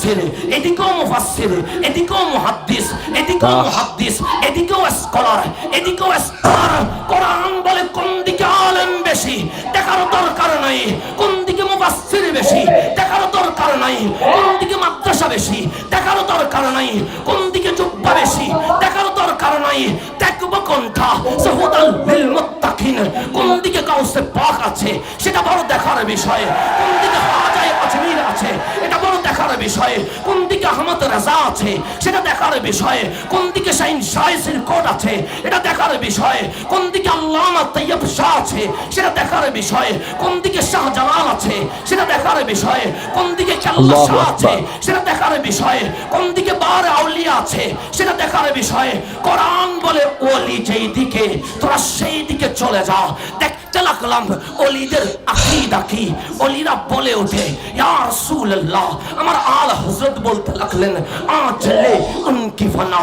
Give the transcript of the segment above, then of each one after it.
মুফাসসির, এদিকেও মুফাসসির, এদিকেও মুহাদ্দিস, এদিকেও মুহাদ্দিস, এদিকেও স্কলার, এদিকেও স্কলার। কোরআন বলে কোন দিকে আলেম বেশি দেখার দরকার নাই, কোন দিকে মুফাসসির বেশি দেখার দরকার নাই, কোন দিকে মাদ্রাসা বেশি দেখার দরকার নাই, কোন দিকে জুব্বা বেশি দেখার দরকার নাই। দেখবো কোনটা সুহুদাল লিল মুত্তাকিন, কোন দিকে গাউসে পাক আছে সেটা বড় দেখার বিষয়, কোন দিকে খাজায়ে আজমির আছে এটা বড় দেখার বিষয়, কোন দিকে আহমদ রাজা আছে সেটা দেখার বিষয়, কোন দিকে শাহিন শাইসির কোট আছে এটা দেখার বিষয়, কোন দিকে আল্লামা তাইয়্যিব শাহ আছে সেটা দেখার বিষয়, কোন দিকে শাহজালাল আছে সেটা দেখার বিষয়, কোন দিকে আল্লাহ শাহ আছে সেটা দেখার বিষয়, কোন দিকে বার আউলিয়া আছে সেটা দেখার বিষয়। কোরআন বলে ওলি যেই দিকে তোরা সেই দিকে চলে যাও। দেখতে লাগলাম ওলিদের আকীদা কি। ওলিরা বলে ওঠে ইয়া রাসূলুল্লাহ, আমার আলা হযরত বলতে লাগলেন আজ ले उनकी फना,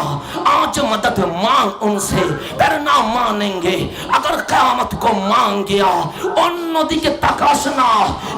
आज मदद मांग उनसे फिर ना मानेंगे अगर क़यामत को मांग गया। অন্যদিকে তাকাস না,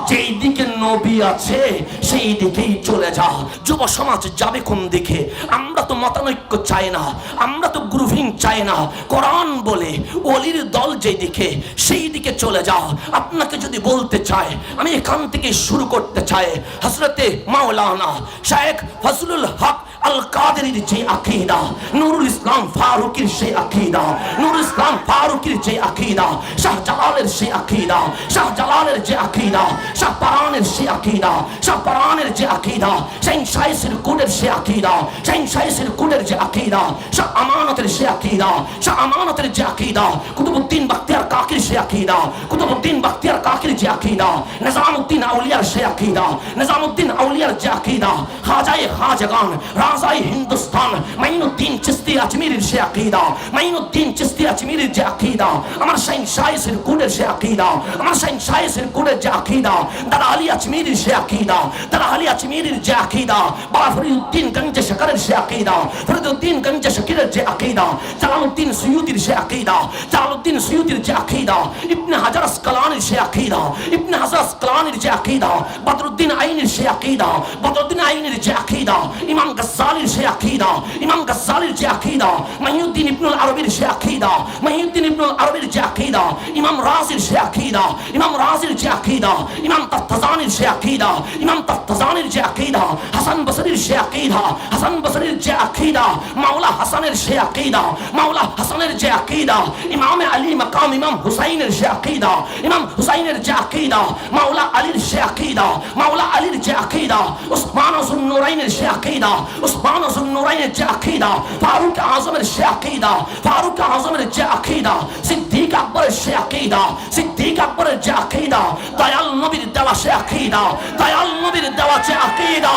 যেই দিকে নবী আছে সেই দিকেই চলে যা। যুব সমাজ যাবে কোন দিকে? আমরা তো মতানৈক্য চাই না, আমরা তো গ্রুপিং চাই না। কোরআন বলে ওলির দল যেই দিকে সেই দিকে চলে যাও। আপনাকে যদি বলতে চাই, আমি এখান থেকে শুরু করতে চাই। হযরতে মাওলানা শেখ ফজলুল হক আল কাদেরীর যে আকীদা, নুরুল ইসলাম ফারুকীর সেই আকীদা, নুরুল ইসলাম ফারুকীর যে আকীদা, শাহজালালের সেই আকীদা, শাহজালালের যে আকীদা, শাহপরানের সেই আকীদা, শাহপরানের যে আকীদা, শাহিন শাইসির কুটের সেই আকীদা, শাহিন শাইসির কুটের যে আকীদা, শাহ আমানতের সেই আকীদা, শাহ আমানতের যে আকীদা, কুতুবউদ্দিন বখতিয়ার কাকির সেই আকীদা, কুতুবউদ্দিন বখতিয়ার কাকির যে আকীদা, নিজামউদ্দিন আউলিয়ার সেই আকীদা, নিজামউদ্দিন আউলিয়ার যে আকীদা, খাজায়ে খাজাগান রাজায়ে হিন্দুস্তান মাইনুদ্দিন চিশতি আজমিরের সে আকীদা, মাইনুদ্দিন চিশতি আজমিরের যে আকীদা, আমার শাহিন শাইসির কুটের সে আকীদা, আমার শাহিন শাইসির কুটের যে আকীদা, দাদা আলী আজমিরের সে আকীদা, দাদা আলী আজমিরের যে আকীদা, বাবা ফরিদউদ্দিন গঞ্জে শকরের সে আকীদা, ফরিদউদ্দিন গঞ্জে শকরের যে আকীদা, জালালউদ্দিন সুয়ুতির সে আকীদা, জালালউদ্দিন সুয়ুতির যে আকীদা, ইবনে হাজার আসকালানির সে আকীদা, ইবনে হাজার আসকালানির যে আকীদা, বদরুদ্দিন আইনির সে আকীদা, বদরুদ্দিন আইনির যে আকীদা, ইমাম গাজ্জালির সে আকীদা, ইমাম গাজ্জালির যে আকীদা, মাইনুদ্দিন ইবনুল আরবির সে আকীদা, মাইনুদ্দিন ইবনুল আরবির যে আকীদা, ইমাম রাজির সে আকীদা, ইমাম রাজির যে আকীদা, ইমাম তাফতাজানির সে আকীদা, ইমাম তাফতাজানির যে আকীদা, হাসান বসরির সে আকীদা, হাসান বসরির যে আকীদা, মাওলা হাসানের সে আকীদা, মাওলা হাসানের যে আকীদা, ইমাম আলী মাকাম ইমাম হুসাইনের সে আকীদা, ইমাম হুসাইনের যে আকীদা, মাওলা আলীর সে আকীদা, মাওলা আলীর যে আকীদা, উসমান যুন নুরাইনের সে আকীদা, উসমান যুন নুরাইনের যে আকীদা, ফারুক আযমের সে আকীদা, ফারুক আযমের যে আকীদা, সিদ্দিক আকবরের সে আকীদা, সিদ্দিক আকবরের যে আকীদা, দয়াল নবীর দেওয়া সে আকীদা, দয়াল নবীর দেওয়া যে আকীদা,